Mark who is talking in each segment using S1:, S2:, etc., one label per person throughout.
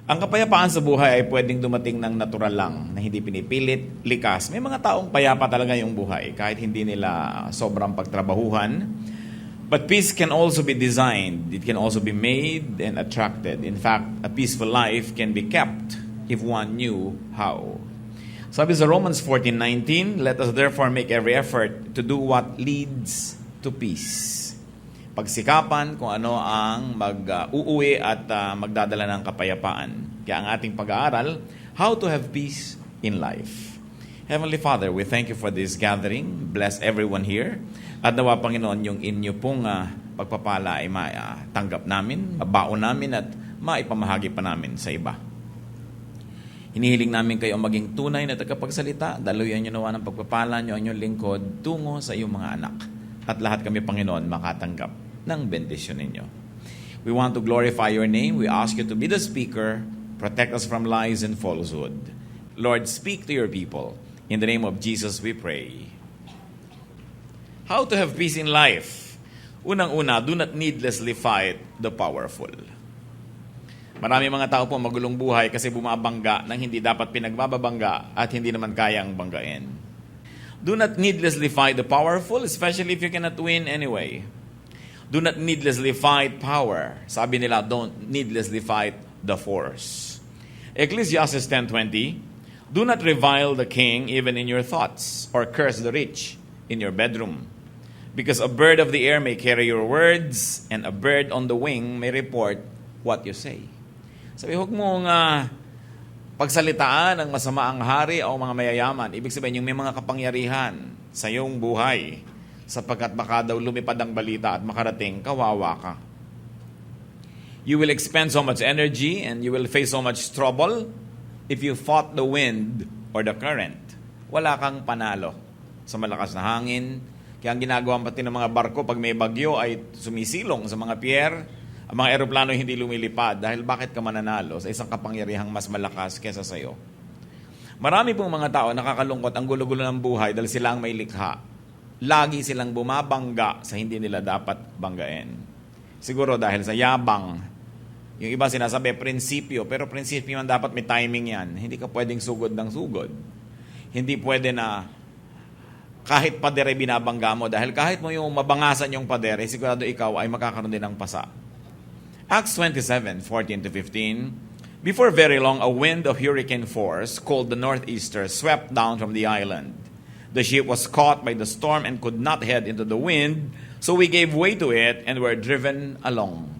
S1: Ang kapayapaan sa buhay ay pwedeng dumating ng natural lang, na hindi pinipilit, likas. May mga taong payapa talaga yung buhay, kahit hindi nila sobrang pagtrabahuhan. But peace can also be designed. It can also be made and attracted. In fact, a peaceful life can be kept if one knew how. Sabi sa Romans 14:19, let us therefore make every effort to do what leads to peace. Pagsikapan kung ano ang mag-uuwi at magdadala ng kapayapaan. Kaya ang ating pag-aaral, how to have peace in life. Heavenly Father, we thank you for this gathering. Bless everyone here. At nawa, Panginoon, yung inyo pong pagpapala ay matanggap namin, mabaon namin at maipamahagi pa namin sa iba. Hinihiling namin kayo maging tunay na tagapagsalita. Daluyan nyo nawa ng pagpapala nyo ang inyong lingkod tungo sa iyong mga anak. At lahat kami, Panginoon, makatanggap ng bendisyon ninyo. We want to glorify your name. We ask you to be the speaker. Protect us from lies and falsehood. Lord, speak to your people. In the name of Jesus we pray. How to have peace in life? Unang-una, do not needlessly fight the powerful. Marami mga tao po magulong buhay kasi bumabangga nang hindi dapat pinagbababangga at hindi naman kayang banggain. Do not needlessly fight the powerful, especially if you cannot win anyway. Do not needlessly fight power. Sabi nila, don't needlessly fight the force. Ecclesiastes 10:20, do not revile the king even in your thoughts, or curse the rich in your bedroom. Because a bird of the air may carry your words, and a bird on the wing may report what you say. Sabi, huwag mong pagsalitaan ng masama ang hari o mga mayayaman. Ibig sabihin, yung may mga kapangyarihan sa iyong buhay, sapagkat baka daw lumipad ang balita at makarating, kawawa ka. You will expend so much energy and you will face so much trouble if you fought the wind or the current. Wala kang panalo sa malakas na hangin. Kaya ang ginagawa pati ng mga barko pag may bagyo ay sumisilong sa mga pier. Ang mga eroplano hindi lumilipad dahil bakit ka mananalo sa isang kapangyarihang mas malakas kesa sa iyo. Marami pong mga tao nakakalungkot ang gulo-gulo ng buhay dahil sila ang may likha. Lagi silang bumabangga sa hindi nila dapat banggain. Siguro dahil sa yabang. Yung iba sinasabi, prinsipyo. Pero prinsipyo man dapat may timing yan. Hindi ka pwedeng sugod ng sugod. Hindi pwede na kahit padere binabangga mo. Dahil kahit mo yung mabangasan yung padere, sigurado ikaw ay makakaroon din ng pasa. Acts 27:14-15, before very long, a wind of hurricane force called the Northeaster swept down from the island. The ship was caught by the storm and could not head into the wind, so we gave way to it and were driven along.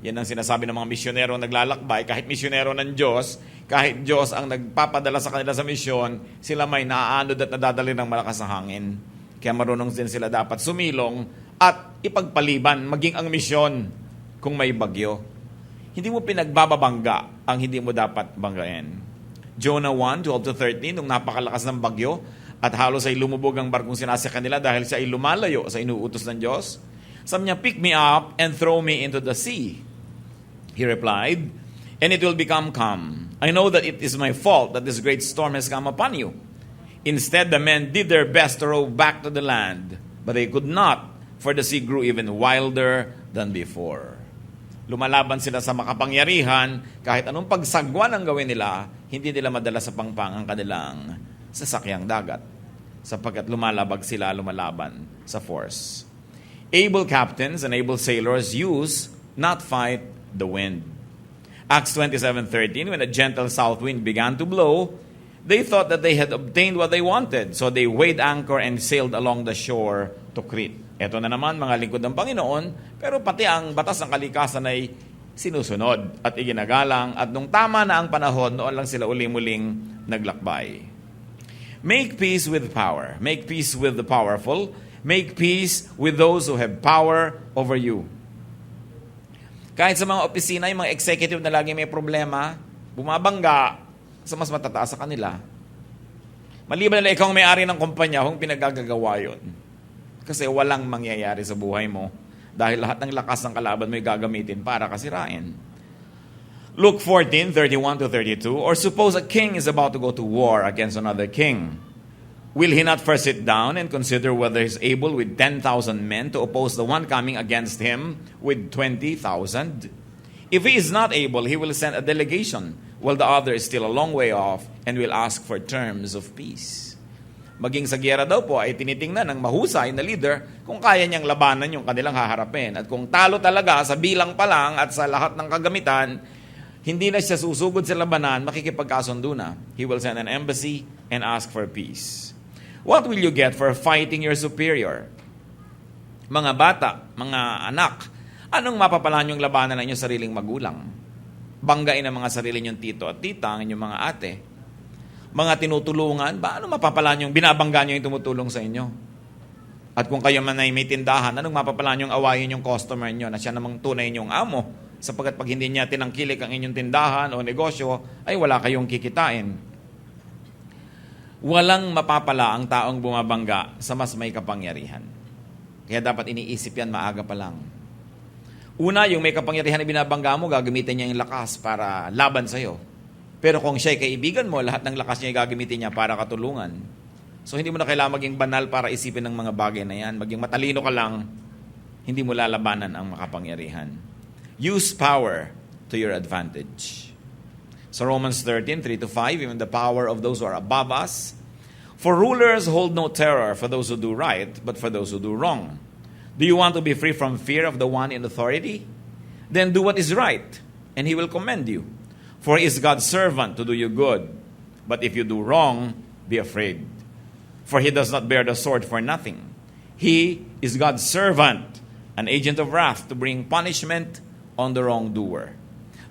S1: Yan ang sinasabi ng mga misyonero naglalakbay. Kahit misyonero ng Diyos, kahit Diyos ang nagpapadala sa kanila sa misyon, sila may naaanod at nadadali ng malakas na hangin. Kaya marunong din sila dapat sumilong at ipagpaliban, maging ang misyon kung may bagyo. Hindi mo pinagbababangga ang hindi mo dapat banggain. Jonah 1:12-13, nung napakalakas ng bagyo, at halos ay lumubog ang barkong sinasakyan nila dahil siya ay lumalayo sa inuutos ng Diyos. Sabi niya, pick me up and throw me into the sea. He replied, and it will become calm. I know that it is my fault that this great storm has come upon you. Instead, the men did their best to row back to the land, but they could not, for the sea grew even wilder than before. Lumalaban sila sa makapangyarihan, kahit anong pagsagwan ang gawin nila, hindi nila madala sa pangpang ang kanilang sasakyang dagat, sapagkat lumalaban sa force. Able captains and able sailors use, not fight, the wind. Acts 27:13, when a gentle south wind began to blow, they thought that they had obtained what they wanted, so they weighed anchor and sailed along the shore to Crete. Ito na naman, mga lingkod ng Panginoon, pero pati ang batas ng kalikasan ay sinusunod at iginagalang, at nung tama na ang panahon, noon lang sila uli-muling naglakbay. Make peace with power. Make peace with the powerful. Make peace with those who have power over you. Kahit sa mga opisina, yung mga executive na lagi may problema, bumabangga sa mas matataas sa kanila. Maliban na ikaw ang may-ari ng kumpanya, kung pinagagagawa yun. Kasi walang mangyayari sa buhay mo dahil lahat ng lakas ng kalaban mo ay gagamitin para kasirain. Luke 14:31-32, or suppose a king is about to go to war against another king. Will he not first sit down and consider whether he is able with 10,000 men to oppose the one coming against him with 20,000? If he is not able, he will send a delegation while the other is still a long way off and will ask for terms of peace. Maging sa giyera daw po ay tinitingnan ng mahusay na leader kung kaya niyang labanan yung kanilang haharapin. At kung talo talaga sa bilang pa lang at sa lahat ng kagamitan, hindi na siya susugod sa labanan, makikipagkasundo na. He will send an embassy and ask for peace. What will you get for fighting your superior? Mga bata, mga anak, anong mapapala niyong labanan ng inyong sariling magulang? Banggain ang mga sarili niyong tito at tita, ang inyong mga ate. Mga tinutulungan, ano mapapala niyong binabangga niyo yung tumutulong sa inyo? At kung kayo man ay may tindahan, anong mapapala niyong awayin yung customer niyo na siya namang tunay niyong amo? Sapagkat pag hindi niya tinangkilik ang inyong tindahan o negosyo, ay wala kayong kikitain. Walang mapapala ang taong bumabangga sa mas may kapangyarihan. Kaya dapat iniisip yan maaga pa lang. Una, yung may kapangyarihan na binabangga mo, gagamitin niya yung lakas para laban sa'yo. Pero kung siya'y kaibigan mo, lahat ng lakas niya gagamitin niya para katulungan. So hindi mo na kailangan maging banal para isipin ng mga bagay na yan. Maging matalino ka lang, hindi mo lalabanan ang makapangyarihan. Use power to your advantage. So Romans 13:3-5, even the power of those who are above us. For rulers hold no terror for those who do right, but for those who do wrong. Do you want to be free from fear of the one in authority? Then do what is right, and he will commend you. For he is God's servant to do you good. But if you do wrong, be afraid. For he does not bear the sword for nothing. He is God's servant, an agent of wrath to bring punishment on the wrongdoer.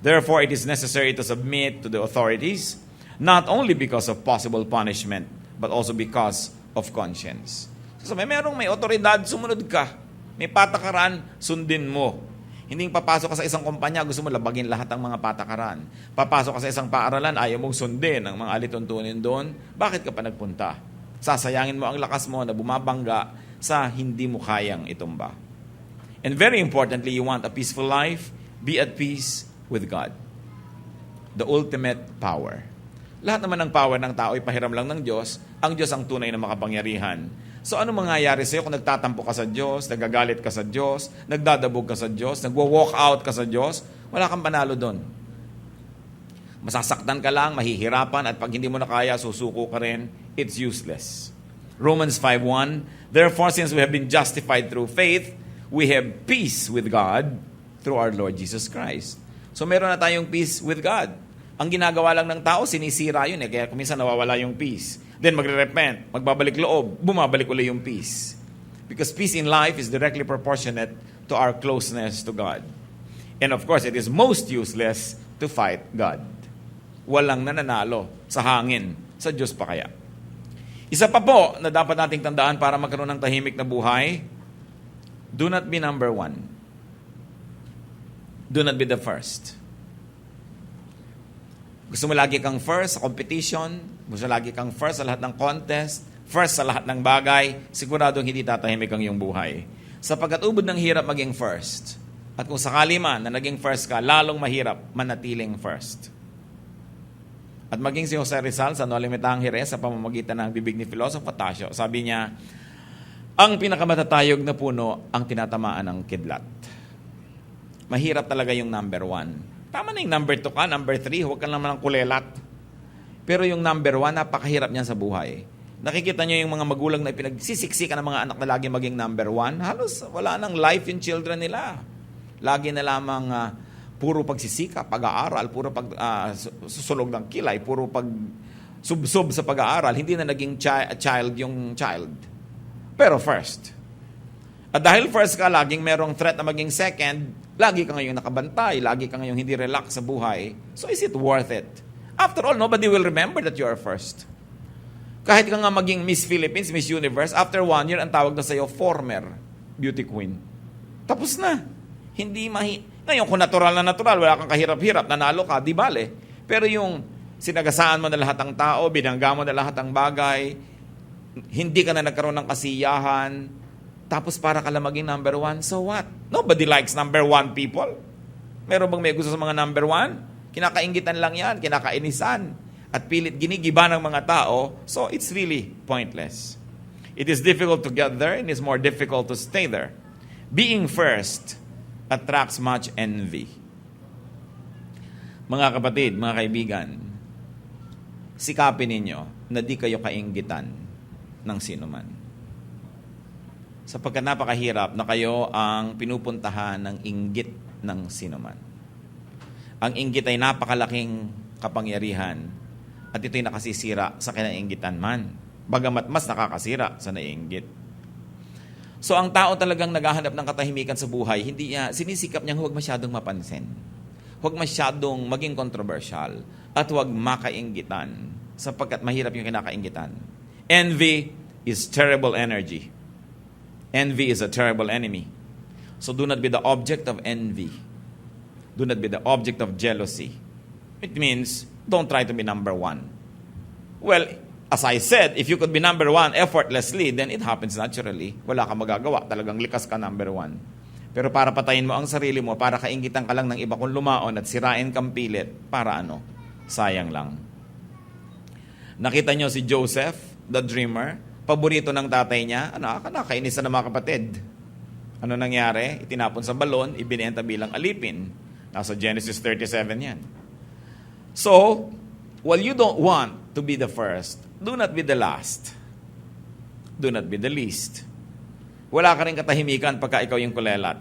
S1: Therefore, it is necessary to submit to the authorities, not only because of possible punishment, but also because of conscience. So may otoridad, sumunod ka. May patakaran, sundin mo. Hindi papasok ka sa isang kumpanya, gusto mo labagin lahat ng mga patakaran. Papasok ka sa isang paaralan, ayaw mong sundin ang mga alituntunin doon. Bakit ka pa nagpunta? Sasayangin mo ang lakas mo na bumabangga sa hindi mo kayang itumba. And very importantly, you want a peaceful life, be at peace with God. The ultimate power. Lahat naman ng power ng tao ay pahiram lang ng Diyos. Ang Diyos ang tunay na makapangyarihan. So ano mangyayari sa'yo kung nagtatampo ka sa Diyos, nagagalit ka sa Diyos, nagdadabog ka sa Diyos, nagwo-walk out ka sa Diyos? Wala kang panalo doon. Masasaktan ka lang, mahihirapan, at pag hindi mo na kaya, susuko ka rin. It's useless. Romans 5:1, therefore, since we have been justified through faith, we have peace with God through our Lord Jesus Christ. So meron na tayong peace with God. Ang ginagawa lang ng tao, sinisira yun kaya kuminsan nawawala yung peace. Then magre-repent, magbabalik loob, bumabalik ulit yung peace. Because peace in life is directly proportionate to our closeness to God. And of course, it is most useless to fight God. Walang nananalo sa hangin, sa Diyos pa kaya. Isa pa po na dapat nating tandaan para magkaroon ng tahimik na buhay, do not be number one. Do not be the first. Gusto mo lagi kang first sa competition, gusto lagi kang first sa lahat ng contest, first sa lahat ng bagay, siguradong hindi tatahimik ang iyong buhay. Sapagkat ubod ng hirap maging first. At kung sakali man na naging first ka, lalong mahirap manatiling first. At maging si Jose Rizal sa Nolimitang Jerez sa pamamagitan ng bibig ni Filosofo Tasio, sabi niya, ang pinakamatatayog na puno ang tinatamaan ng kidlat. Mahirap talaga yung number one. Tama na yung number 2 ka, number 3, huwag ka naman ng kulelat. Pero yung number 1, napakahirap niyan sa buhay. Nakikita niyo yung mga magulang na pinagsisiksikan ng mga anak na lagi maging number 1, halos wala nang life yung children nila. Lagi na lamang puro pagsisika, pag-aaral, puro susulog ng kilay, puro subsob sa pag-aaral, hindi na naging child yung child. Pero first. At dahil first ka, laging merong threat na maging second, lagi ka ngayong nakabantay, lagi ka ngayong hindi relax sa buhay. So is it worth it? After all, nobody will remember that you are first. Kahit ka nga maging Miss Philippines, Miss Universe, after 1 year, ang tawag na sa'yo, former beauty queen. Tapos na. Ngayon, kung natural na natural, wala kang kahirap-hirap, nanalo ka, di bale. Pero yung sinagasaan mo na lahat ng tao, binangga mo na lahat ng bagay, hindi ka na nagkaroon ng kasiyahan, tapos para ka lang maging number 1, so what? Nobody likes number 1 people. Meron bang may gusto sa mga number 1? Kinakaingitan lang yan, kinakainisan. At pilit ginigiba ng mga tao, so it's really pointless. It is difficult to get there and it's more difficult to stay there. Being first attracts much envy. Mga kapatid, mga kaibigan, sikapin ninyo na di kayo kainggitan ng sinuman. Sapagkat napakahirap na kayo ang pinupuntahan ng inggit ng sinuman. Ang inggit ay napakalaking kapangyarihan at ito'y nakasisira sa kinainggitan man. Bagamat mas nakakasira sa naiinggit. So ang tao talagang naghahanap ng katahimikan sa buhay, hindi niya, sinisikap niyang huwag masyadong mapansin. Huwag masyadong maging controversial at huwag makainggitan sapagkat mahirap yung kinakainggitan. Envy is terrible energy. Envy is a terrible enemy. So do not be the object of envy. Do not be the object of jealousy. It means, don't try to be number one. Well, as I said, if you could be number one effortlessly, then it happens naturally. Wala kang magagawa. Talagang likas ka number one. Pero para patayin mo ang sarili mo, para kainggitan ka lang ng iba kung lumaon at sirain kang pilit, para ano? Sayang lang. Nakita nyo si Joseph, the dreamer, paborito ng tatay niya, nakainis na ng mga kapatid. Ano nangyari? Itinapon sa balon, ibinenta bilang alipin. Nasa Genesis 37 yan. So, while you don't want to be the first, do not be the last. Do not be the least. Wala ka rin katahimikan pagka ikaw yung kulelat.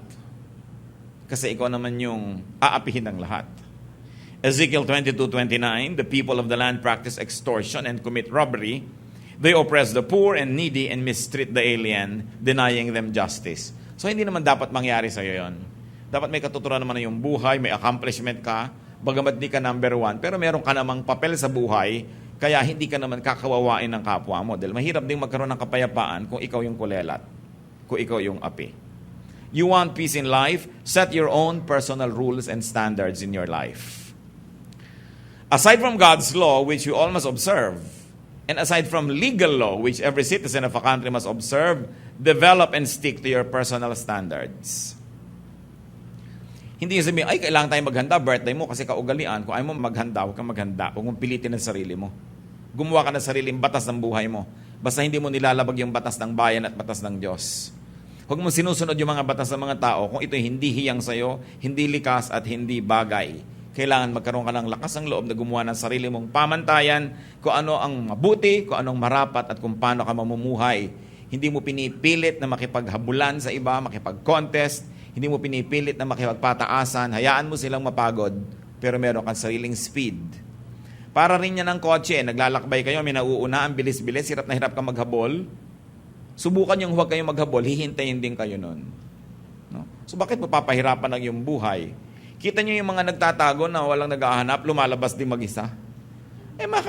S1: Kasi ikaw naman yung aapihin ng lahat. Ezekiel 22:29, the people of the land practice extortion and commit robbery. They oppress the poor and needy and mistreat the alien, denying them justice. So hindi naman dapat mangyari sa'yo yon. Dapat may katuturan naman na yung buhay, may accomplishment ka, bagamat di ka number one, pero meron ka namang papel sa buhay, kaya hindi ka naman kakawawain ng kapwa mo. Dahil mahirap ding magkaroon ng kapayapaan kung ikaw yung kulelat, kung ikaw yung api. You want peace in life? Set your own personal rules and standards in your life. Aside from God's law, which you all must observe, and aside from legal law, which every citizen of a country must observe, develop and stick to your personal standards. Hindi sabihin, ay, kailangan tayong maghanda, birthday mo, kasi kaugalian. Kung ayaw mo maghanda, huwag kang maghanda. Huwag mong pilitin ang sarili mo. Gumawa ka ng sariling batas ng buhay mo. Basta hindi mo nilalabag yung batas ng bayan at batas ng Diyos. Huwag mong sinusunod yung mga batas ng mga tao kung ito'y hindi hiyang sa'yo, hindi likas at hindi bagay. Kailangan magkaroon ka ng lakas ng loob na gumawa ng sarili mong pamantayan kung ano ang mabuti, kung anong marapat at kung paano ka mamumuhay. Hindi mo pinipilit na makipaghabulan sa iba, makipag-contest. Hindi mo pinipilit na makipagpataasan. Hayaan mo silang mapagod, pero meron kang sariling speed. Para rin yan ng kotse, naglalakbay kayo, may nauuna, ang bilis-bilis, hirap na hirap ka maghabol. Subukan yung huwag kayong maghabol, hihintayin din kayo nun. No? So bakit mapapahirapan ang iyong buhay? Kita nyo yung mga nagtatago na walang naghahanap, lumalabas din mag-isa.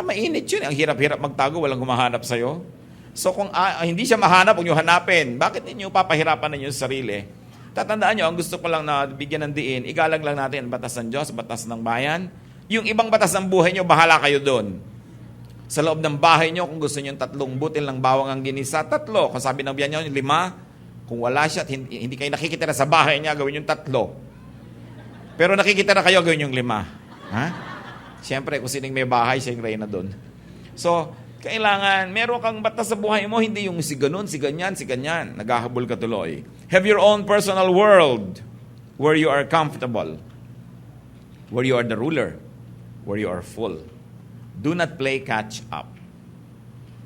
S1: Mainit yun. Ang hirap-hirap magtago, walang humahanap sa'yo. So kung hindi siya mahanap, huwag nyo hanapin. Bakit ninyo papahirapan ninyo sa sarili? Tatandaan nyo, ang gusto ko lang na bigyan ng diin, igalang lang natin ang batas ng Diyos, batas ng bayan. Yung ibang batas ng buhay nyo, bahala kayo doon. Sa loob ng bahay nyo, kung gusto nyo 3 butil ng bawang ang ginisa, 3. Kung sabi ng biyan nyo, 5. Kung wala siya at hindi kayo nakikitira sa bahay niya, gawin yung 3. Pero nakikitira kayo, gawin yung 5. Ha? Siyempre, kung sining may bahay, siya yung reyna doon. So, kailangan, meron kang batas sa buhay mo, hindi yung si ganun, si ganyan, si ganyan. Naghahabol ka tuloy. Have your own personal world where you are comfortable, where you are the ruler, where you are full. Do not play catch up.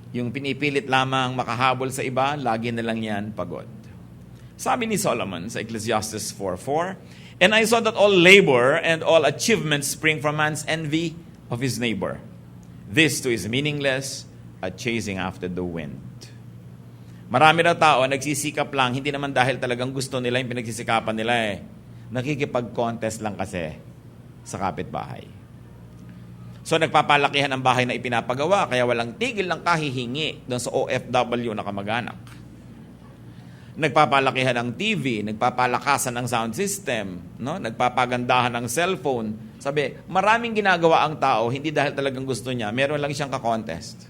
S1: Yung pinipilit lamang makahabol sa iba, lagi na lang yan pagod. Sabi ni Solomon sa Ecclesiastes 4:4, and I saw that all labor and all achievements spring from man's envy of his neighbor. This too is meaningless, a chasing after the wind. Marami na tao nagsisikap lang, hindi naman dahil talagang gusto nila yung pinagsisikapan nila Nakikipag-contest lang kasi sa kapitbahay. So nagpapalakihan ang bahay na ipinapagawa, kaya walang tigil ng kahihingi doon sa OFW na kamag-anak. Nagpapalakihan ng TV, nagpapalakasan ng sound system, no? Nagpapagandahan ng cellphone. Sabi, maraming ginagawa ang tao, hindi dahil talagang gusto niya, meron lang siyang ka-contest.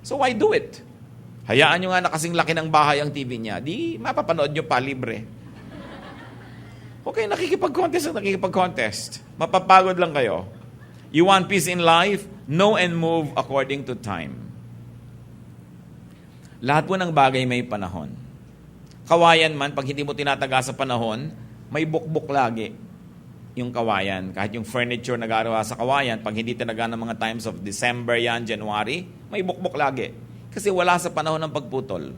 S1: So why do it? Hayaan nyo nga na kasing laki ng bahay ang TV niya, di mapapanood nyo pa libre. Okay, nakikipag-contest. Mapapagod lang kayo. You want peace in life? Know and move according to time. Lahat po ng bagay may panahon. Kawayan man, pag hindi mo tinataga sa panahon, may bukbuk lagi. yung kawayan. Kahit yung furniture na gagawa sa kawayan, pag hindi talaga ng mga times of December yan, January, may bukbok lagi. Kasi wala sa panahon ng pagputol.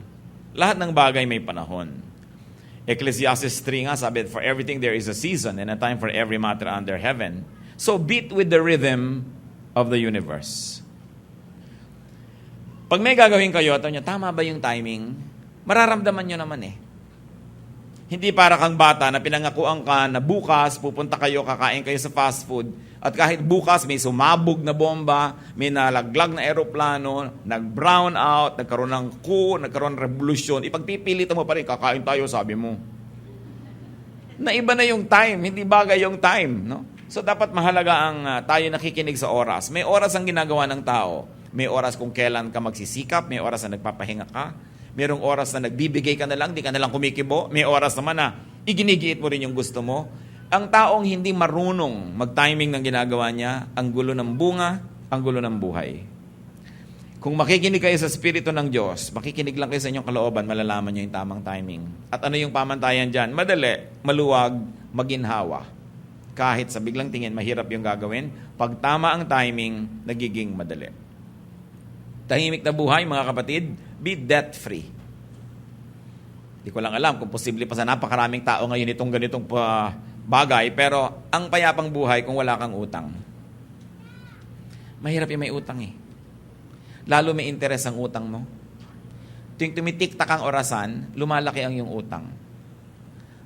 S1: Lahat ng bagay may panahon. Ecclesiastes 3 nga, sabi, for everything there is a season and a time for every matter under heaven. So beat with the rhythm of the universe. Pag may gagawin kayo, tama ba yung timing? Mararamdaman nyo naman eh. Hindi para kang bata na pinangakuan ka na bukas, pupunta kayo, kakain kayo sa fast food, at kahit bukas may sumabog na bomba, may nalaglag na eroplano, nag-brown out, nagkaroon ng coup, nagkaroon ng revolusyon, ipagpipilitan mo pa rin, kakain tayo, sabi mo. Naiba na yung time, hindi bagay yung time. No? So dapat mahalaga ang tayo nakikinig sa oras. May oras ang ginagawa ng tao. May oras kung kailan ka magsisikap, may oras na nagpapahinga ka, merong oras na nagbibigay ka na lang, di ka na lang kumikibo. May oras naman na iginigiit mo rin yung gusto mo. Ang taong hindi marunong mag-timing ng ginagawa niya, ang gulo ng bunga, ang gulo ng buhay. Kung makikinig kayo sa Espiritu ng Diyos, makikinig lang kayo sa inyong kalooban, malalaman niyo yung tamang timing. At ano yung pamantayan dyan? Madali, maluwag, maginhawa. Kahit sa biglang tingin, mahirap yung gagawin. Pag tama ang timing, nagiging madali. Tahimik na buhay, mga kapatid, be debt-free. Hindi ko lang alam kung posible pa sa napakaraming tao ngayon itong ganitong bagay, pero ang payapang buhay kung wala kang utang. Mahirap yung may utang eh. Lalo may interes ang utang mo. Tuwing tumitiktak ang orasan, lumalaki ang yung utang.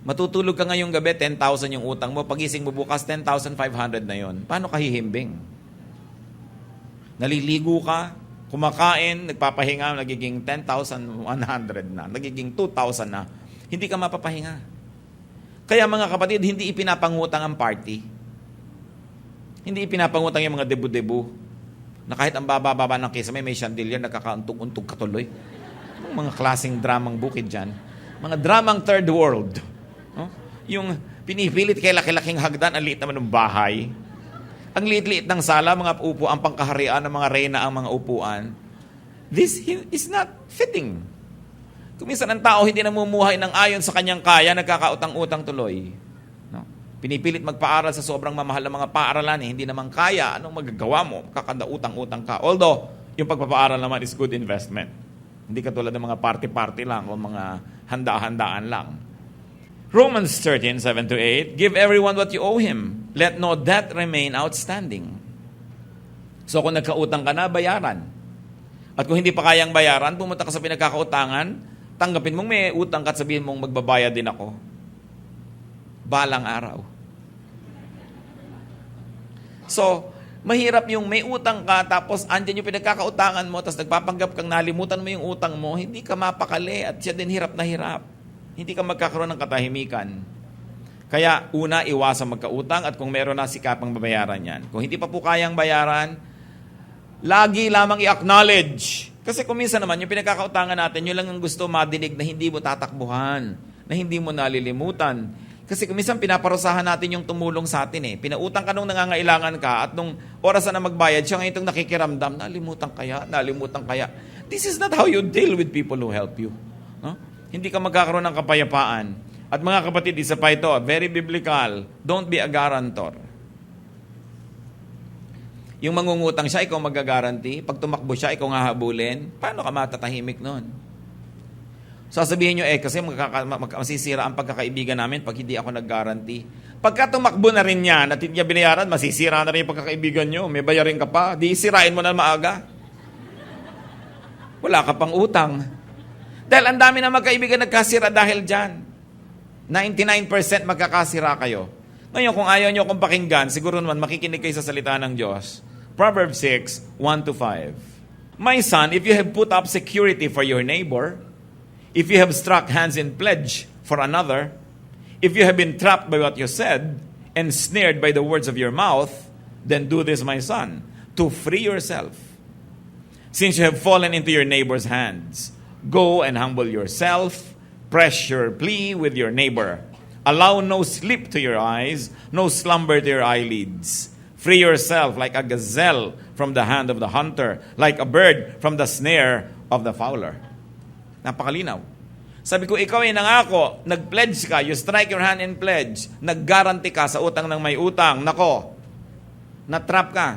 S1: Matutulog ka ngayong gabi, 10,000 yung utang mo. Pagising mo bukas, 10,500 na yon. Paano ka hihimbing? Naliligo ka, kumakain, nagpapahinga, nagiging 10,100 na, nagiging 2,000 na. Hindi ka mapapahinga. Kaya mga kapatid, hindi ipinapangutang ang party. Hindi ipinapangutang yung mga debu-debu. Na kahit ang baba-baba ng kesa may chandelier, nagkakauntog-untog katuloy. Mga klaseng dramang bukid dyan. Mga dramang third world. No? Yung pinipilit kay laki-laking hagdan, ang liit naman ng bahay. Ang liit-liit ng sala, mga upo, ang pangkaharian ng mga reyna ang mga upuan. This is not fitting. Kung minsan ang tao hindi namumuhay ng ayon sa kanyang kaya, nagkakautang-utang tuloy. No? Pinipilit magpaaral sa sobrang mamahal ng mga paaralan, hindi naman kaya. Anong magagawa mo? Kakanda-utang-utang ka. Although, yung pagpapaaral naman is good investment. Hindi katulad ng mga party-party lang o mga handa-handaan lang. Romans 13:7-8, give everyone what you owe him. Let no debt remain outstanding. So kung nagkautang ka na, bayaran. At kung hindi pa kayang bayaran, pumunta ka sa pinagkakautangan, tanggapin mong may utang ka at sabihin mong magbabayad din ako. Balang araw. So, mahirap yung may utang ka, tapos andyan yung pinagkakautangan mo, tapos nagpapanggap kang nalimutan mo yung utang mo, hindi ka mapakali at siya din hirap na hirap. Hindi ka magkakaroon ng katahimikan. Kaya, una, iwasan magkautang at kung meron na, sikapang babayaran yan. Kung hindi pa po kayang bayaran, lagi lamang i-acknowledge. Kasi kung minsan naman, yung pinagkakautangan natin, yun lang ang gusto madinig na hindi mo tatakbuhan, na hindi mo nalilimutan. Kasi kung minsan pinaparusahan natin yung tumulong sa atin eh. Pinautang ka nung nangangailangan ka at nung oras na magbayad, siya ngayon itong nakikiramdam, nalimutan kaya. This is not how you deal with people who help you. No? Hindi ka magkakaroon ng kapayapaan. At mga kapatid, isa pa ito, very biblical, don't be a guarantor. Yung mangungutang siya, ikaw magagaranti. Pag tumakbo siya, ikaw nga habulin. Paano ka matatahimik nun? Sasabihin nyo, kasi masisira ang pagkakaibigan namin pag hindi ako nag-guarantee. Pagka tumakbo na rin yan at hindi niya binayaran, masisira na rin yung pagkakaibigan nyo. May bayarin ka pa. Di sirain mo na maaga. Wala ka pang utang. Dahil ang dami na magkaibigan nagkasira dahil dyan. 99% magkakasira kayo. Ngayon, kung ayaw nyo akong pakinggan, siguro naman makikinig kayo sa salita ng Diyos. Proverbs 6:1-5. My son, if you have put up security for your neighbor, if you have struck hands in pledge for another, if you have been trapped by what you said, and snared by the words of your mouth, then do this, my son, to free yourself. Since you have fallen into your neighbor's hands, go and humble yourself, press your plea with your neighbor. Allow no sleep to your eyes, no slumber to your eyelids. Free yourself like a gazelle from the hand of the hunter, like a bird from the snare of the fowler. Napakalinaw. Sabi ko, ikaw ay nangako, nag-pledge ka, you strike your hand in pledge, nag-guarantee ka sa utang ng may utang, nako, na-trap ka.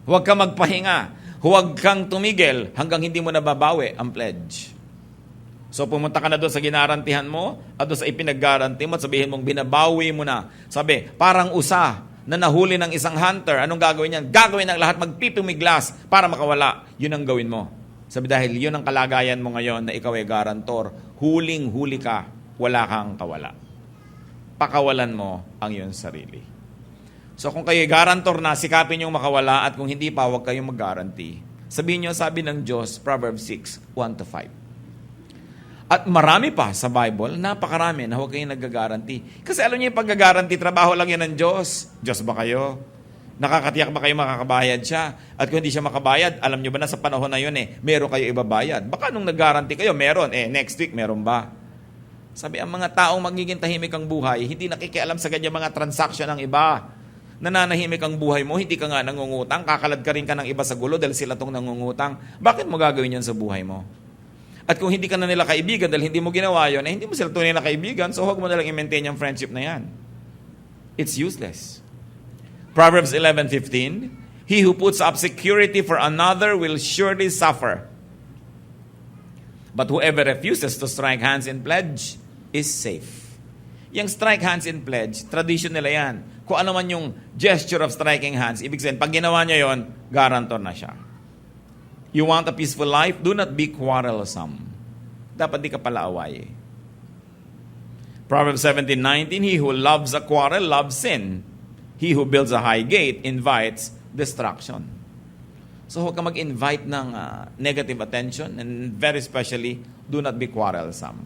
S1: Huwag kang magpahinga, huwag kang tumigil hanggang hindi mo nababawi ang pledge. So pumunta ka na doon sa ginarantihan mo at doon sa ipinag-guarantee mo at sabihin mong binabawi mo na. Sabi, parang usa na nahuli ng isang hunter, anong gagawin niyan? Gagawin ng lahat, magpipumiglas para makawala. Yun ang gawin mo. Sabi, dahil yun ang kalagayan mo ngayon na ikaw ay garantor, huling-huli ka, wala kang kawala. Pakawalan mo ang iyong sarili. So kung kayo garantor na, sikapin yung makawala at kung hindi pa, huwag kayong mag-guarantee. Sabihin nyo, sabi ng Diyos, Proverbs 6, 1-5. At marami pa sa Bible, napakarami na huwag kayong nag-guarantee. Kasi alam niyo yung pag-guarantee, trabaho lang yan ng Diyos. Diyos ba kayo? Nakakatiyak ba kayo makakabayad siya? At kung hindi siya makabayad, alam niyo ba na sa panahon na yun meron kayo ibabayad. Baka nung nag-guarantee kayo, meron. Next week, meron ba? Sabi, ang mga taong magiging tahimik ang buhay, hindi nakikialam sa ganyan mga transaction ng iba. Nananahimik ang buhay mo, hindi ka nga nangungutang, kakalad ka rin ka ng iba sa gulo dahil sila tong nangungutang. Bakit mo gagawin yan sa buhay mo? At kung hindi ka na nila kaibigan dahil hindi mo ginawa yun, hindi mo sila tunay na kaibigan, so huwag mo nalang i-maintain yung friendship na yan. It's useless. Proverbs 11:15, he who puts up security for another will surely suffer. But whoever refuses to strike hands in pledge is safe. Yung strike hands in pledge, tradition nila yan. Kung ano man yung gesture of striking hands, ibig sabihin, pag ginawa niya yon, guarantor na siya. You want a peaceful life? Do not be quarrelsome. Dapat di ka pala away. Proverbs 17:19, he who loves a quarrel loves sin. He who builds a high gate invites destruction. So huwag ka mag-invite ng negative attention and very especially, do not be quarrelsome.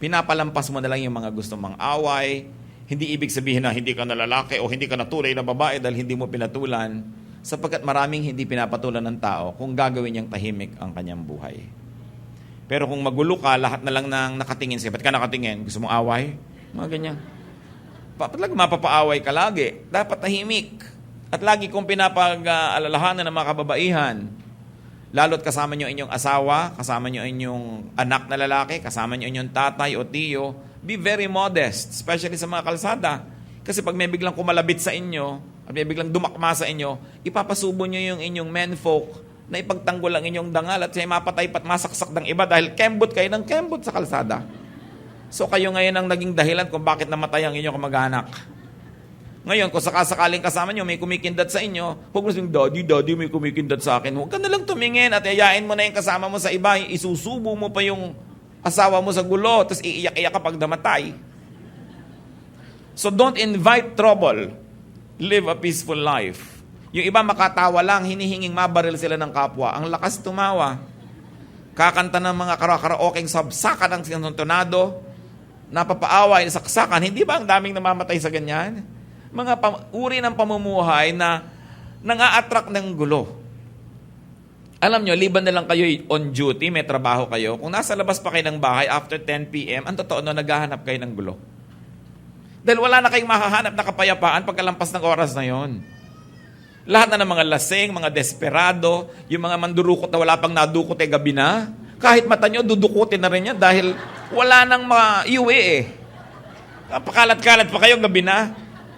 S1: Pinapalampas mo na lang yung mga gusto mong away. Hindi ibig sabihin na hindi ka na lalaki o hindi ka na tunay na babae dahil hindi mo pinatulan. Sapagkat maraming hindi pinapatulan ng tao kung gagawin niyang tahimik ang kanyang buhay. Pero kung magulo ka, lahat na lang nang nakatingin sa'yo. Ba't ka nakatingin? Gusto mong away? Mga ganyan. Talagang mapapaaway ka lagi. Dapat tahimik. At lagi kong pinapag-alalahanan ng mga kababaihan. Lalo't kasama nyo inyong asawa, kasama nyo inyong anak na lalaki, kasama nyo inyong tatay o tiyo. Be very modest, especially sa mga kalsada. Kasi pag may biglang kumalabit sa inyo, at may biglang dumakma sa inyo, ipapasubo nyo yung inyong menfolk na ipagtanggol ang inyong dangal at siya mapatay pat masaksak ng iba dahil kembot kayo ng kembot sa kalsada. So kayo ngayon ang naging dahilan kung bakit namatay ang inyong kamag-anak. Ngayon, kung sakasakaling kasama nyo, may kumikindat sa inyo, huwag mo sabihin, Daddy, may kumikindat sa akin. Huwag ka nalang tumingin at ayain mo na yung kasama mo sa iba, isusubo mo pa yung asawa mo sa gulo, tapos iiyak-iyak kapag namatay. So don't invite trouble. Live a peaceful life. Yung iba makatawa lang, hinihinging mabaril sila ng kapwa. Ang lakas tumawa. Kakanta ng mga karaoke'ng sabsakan ng sinuntonado, napapaaway, saksakan. Hindi ba ang daming namamatay sa ganyan? Mga uri ng pamumuhay na nang-a-attract ng gulo. Alam nyo, liban na lang kayo on duty, may trabaho kayo. Kung nasa labas pa kayo ng bahay after 10 p.m., ang totoo no, naghahanap kayo ng gulo. Dahil wala na kayong mahahanap na kapayapaan pagkalampas ng oras na yon. Lahat na ng mga lasing, mga desperado, yung mga mandurukot na wala pang nadukot gabi na, kahit mata nyo, dudukutin na rin yan dahil wala nang iuwi Pakalat-kalat pa kayo gabi na.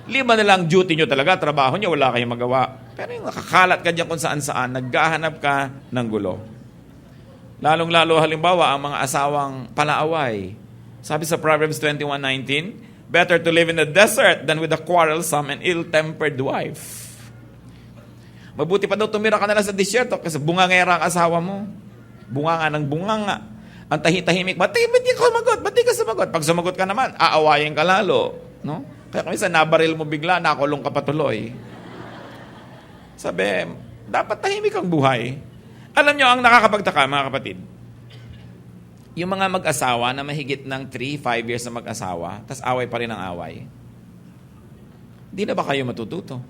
S1: Lima na lang duty nyo talaga, trabaho nyo, wala kayong magawa. Pero yung nakakalat ka dyan kung saan-saan, naghahanap ka ng gulo. Lalong-lalo halimbawa, ang mga asawang palaaway. Sabi sa Proverbs 21:19, better to live in the desert than with a quarrelsome and ill-tempered wife. Mabuti pa daw tumira ka na lang sa disyerto kasi bungangera ang asawa mo. Bunganga ng bunganga. Ang tahimik, ba't di ka sumagot? Ba't di ka sumagot? Pag sumagot ka naman, aawayin ka lalo. No? Kaya kung minsan nabaril mo bigla, nakulong ka patuloy. Sabi, dapat tahimik ang buhay. Alam nyo, ang nakakapagtaka, mga kapatid, yung mga mag-asawa na mahigit ng 3-5 years na mag-asawa, tas away pa rin ang away, hindi na ba kayo matututo?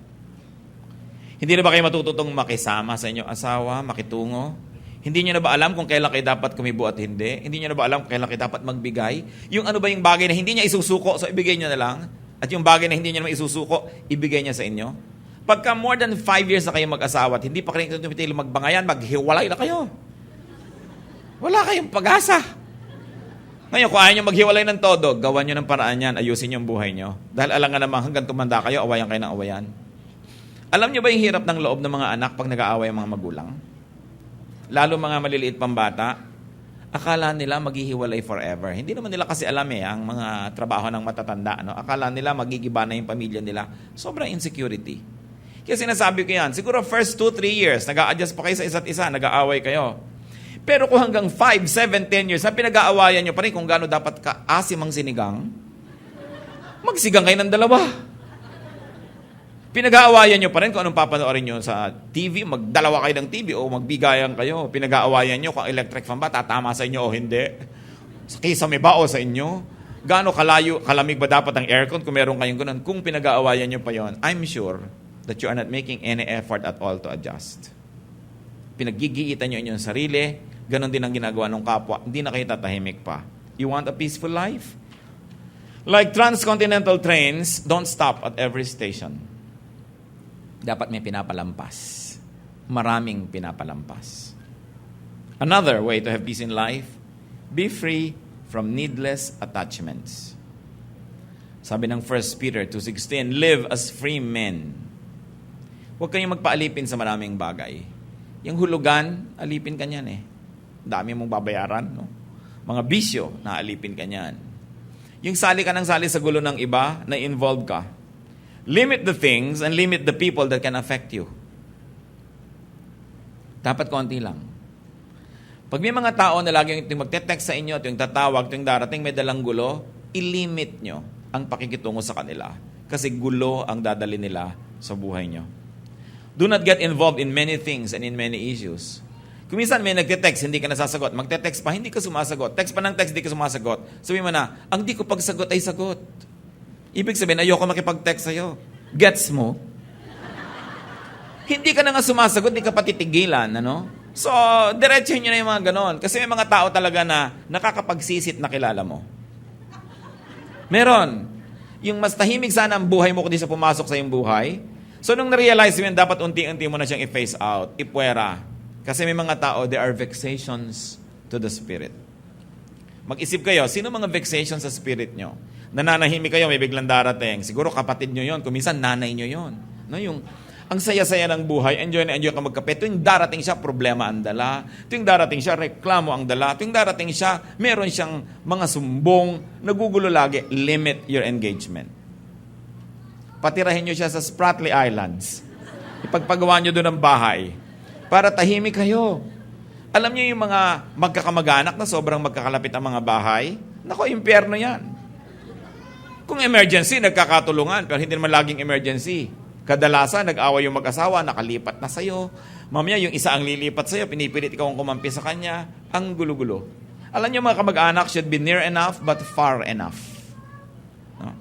S1: Hindi na ba kayo matututong makisama sa inyong asawa, makitungo? Hindi nyo na ba alam kung kailan kayo dapat kumibo at hindi? Hindi nyo na ba alam kung kailan kayo dapat magbigay? Yung ano ba yung bagay na hindi niya isusuko, so ibigay nyo na lang? At yung bagay na hindi nyo naman isusuko, ibigay niya sa inyo? Pagka more than 5 years na kayo mag-asawa at hindi pa kayo tumitil magbangayan, maghiwalay na kayo. Wala kayong pag-asa. Ngayon, kung ayaw nyo maghiwalay ng todo, gawan nyo ng paraan yan, ayusin yung buhay nyo. Dahil alam nga naman, hanggang tumanda kayo, awayan kayo ng awayan. Alam nyo ba yung hirap ng loob ng mga anak pag nag-aaway ang mga magulang? Lalo mga maliliit pang bata, akala nila maghihiwalay forever. Hindi naman nila kasi alam ang mga trabaho ng matatanda. No? Akala nila magigiba na yung pamilya nila. Sobrang insecurity. Kaya sinasabi ko yan, siguro first 2-3 years, nag-a-adjust pa kayo sa isa't isa, nag-aaway kayo. Pero kung hanggang 5, 7, 10 years, na pinag-aawayan nyo pa rin kung gaano dapat ka-asim ang sinigang, magsigang kayo ng dalawa. Pinag-aawayan nyo pa rin kung anong papanoorin nyo sa TV, magdalawa kayo ng TV o magbigayan kayo. Pinag-aawayan nyo kung electric fan ba, tatama sa inyo o hindi. Sa kisame ba o sa inyo? Gaano kalayo, kalamig ba dapat ang aircon kung meron kayong ganun? Kung pinag-aawayan nyo pa yon, I'm sure that you are not making any effort at all to adjust. Pinaggigiitan nyo inyong sarili, ganon din ang ginagawa ng kapwa, hindi na kayo tatahimik pa. You want a peaceful life? Like transcontinental trains, don't stop at every station. Dapat may pinapalampas. Maraming pinapalampas. Another way to have peace in life, be free from needless attachments. Sabi ng 1 Peter 2:16, live as free men. Huwag kayong magpaalipin sa maraming bagay. Yung hulugan, alipin ka niyan Dami mong babayaran, no? Mga bisyo, naalipin ka niyan. Yung sali ka ng sali sa gulo ng iba, na-involve ka. Limit the things and limit the people that can affect you. Dapat konti lang. Pag may mga tao na laging magte-text sa inyo at yung tatawag, yung darating may dalang gulo, ilimit nyo ang pakikitungo sa kanila. Kasi gulo ang dadali nila sa buhay nyo. Do not get involved in many things and in many issues. Kung minsan may nagte-text, hindi ka nasasagot. Magte-text pa, hindi ka sumasagot. Text pa ng text, hindi ka sumasagot. Sabihin mo na, ang di ko pagsagot ay sagot. Ibig sabihin, ayoko makipag-text sa'yo. Gets mo? Hindi ka na nga sumasagot, hindi ka patitigilan, ano? So, diretsahin nyo na yung mga ganon. Kasi may mga tao talaga na nakakapagsisit na kilala mo. Meron. Yung mas tahimik sana ang buhay mo kundi sa pumasok sa iyong buhay. So, nung na-realize mo yun, dapat unti-unti mo na siyang i-face out, ipwera. Kasi may mga tao, there are vexations to the spirit. Mag-isip kayo, sino mga vexations sa spirit nyo? Nananahimik kayo, may biglang darating. Siguro kapatid nyo yon, kung minsan nanay nyo yon. No, yung, ang saya-saya ng buhay, enjoy na enjoy ka magkape. Tuwing darating siya, problema ang dala. Tuwing darating siya, reklamo ang dala. Tuwing darating siya, meron siyang mga sumbong, nagugulo lagi. Limit your engagement. Patirahin nyo siya sa Spratly Islands. Ipagpagawa nyo doon ng bahay. Para tahimik kayo. Alam niyo yung mga magkakamag-anak na sobrang magkakalapit ang mga bahay? Nako, impyerno yan. Kung emergency, nagkakatulungan, pero hindi naman laging emergency. Kadalasan, nag-away yung mag-asawa, nakalipat na sa'yo. Mamaya, yung isa ang lilipat sa'yo, pinipilit ikaw ang kumampi sa kanya. Ang gulo-gulo. Alam niyo, mga kamag-anak should be near enough, but far enough. No?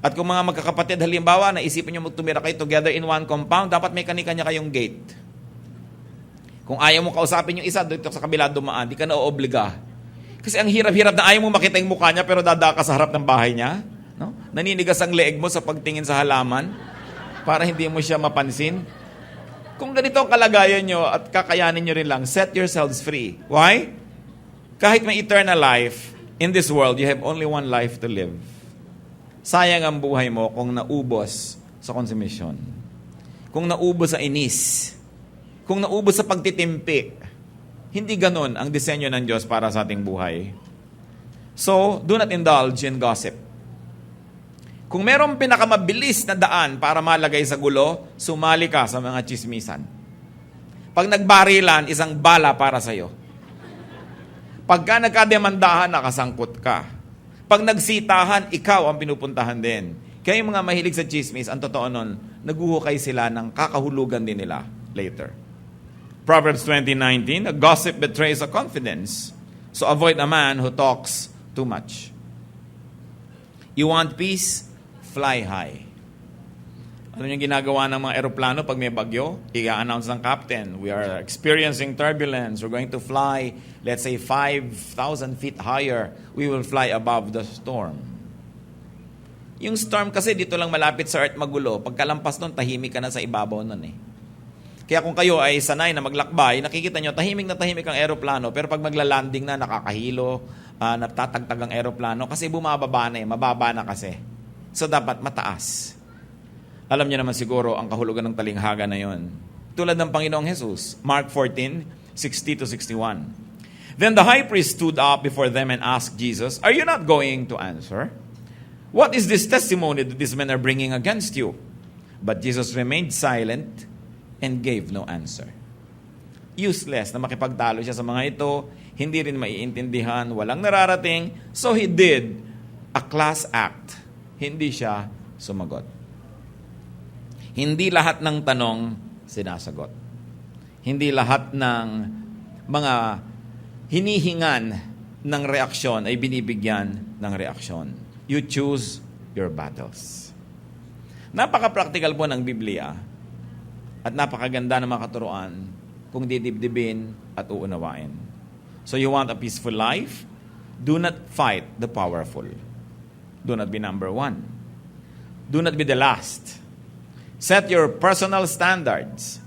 S1: At kung mga magkakapatid, halimbawa, naisipin niyo tumira kayo together in one compound, dapat may kanya-kanya kayong gate. Kung ayaw mo kausapin yung isa, dito sa kabila dumaan, di ka na oobliga. Kasi ang hirap-hirap na ayaw mo makita yung mukha niya, pero dada ka sa harap ng bahay niya. No? Naninigas ang leeg mo sa pagtingin sa halaman para hindi mo siya mapansin. Kung ganito ang kalagayan nyo at kakayanin nyo rin lang, set yourselves free. Why? Kahit may eternal life, in this world, you have only one life to live. Sayang ang buhay mo kung naubos sa konsumisyon. Kung naubos sa inis. Kung naubos sa pagtitimpi. Hindi ganon ang disenyo ng Diyos para sa ating buhay. So, do not indulge in gossip. Kung merong pinakamabilis na daan para malagay sa gulo, sumali ka sa mga chismisan. Pag nagbarilan, isang bala para sa'yo. Pagka nagkademandahan, nakasangkot ka. Pag nagsitahan, ikaw ang pinupuntahan din. Kaya yung mga mahilig sa chismis, ang totoo nun, naguhukay sila ng kakahulugan din nila later. Proverbs 20:19, a gossip betrays a confidence. So avoid a man who talks too much. You want peace? Fly high. Ano yung ginagawa ng mga eroplano pag may bagyo? I-announce ng captain, we are experiencing turbulence. We're going to fly, let's say, 5,000 feet higher. We will fly above the storm. Yung storm kasi dito lang malapit sa earth magulo. Pagkalampas nun, tahimik ka na sa ibabaw nun Kaya kung kayo ay sanay na maglakbay, nakikita nyo, tahimik na tahimik ang aeroplano, pero pag magla-landing na, nakakahilo, natatagtag ang eroplano kasi bumababa na mababa na kasi. So dapat mataas. Alam niyo naman siguro ang kahulugan ng talinghaga na yon. Tulad ng Panginoong Jesus, Mark 14:60-61. Then the high priest stood up before them and asked Jesus, "Are you not going to answer? What is this testimony that these men are bringing against you?" But Jesus remained silent and gave no answer. Useless na makipagtalo siya sa mga ito, hindi rin maiintindihan, walang nararating, so he did a class act. Hindi siya sumagot. Hindi lahat ng tanong sinasagot. Hindi lahat ng mga hinihingan ng reaksyon ay binibigyan ng reaksyon. You choose your battles. Napaka-practical po ng Biblia at napakaganda ng mga katuruan kung didibdibin at uunawain. So you want a peaceful life? Do not fight the powerful. Do not be number one. Do not be the last. Set your personal standards.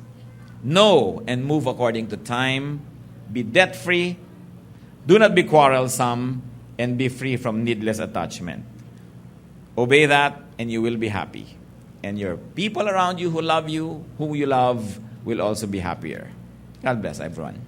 S1: Know and move according to time. Be debt-free. Do not be quarrelsome, and be free from needless attachment. Obey that, and you will be happy. And your people around you who love you, whom you love, will also be happier. God bless everyone.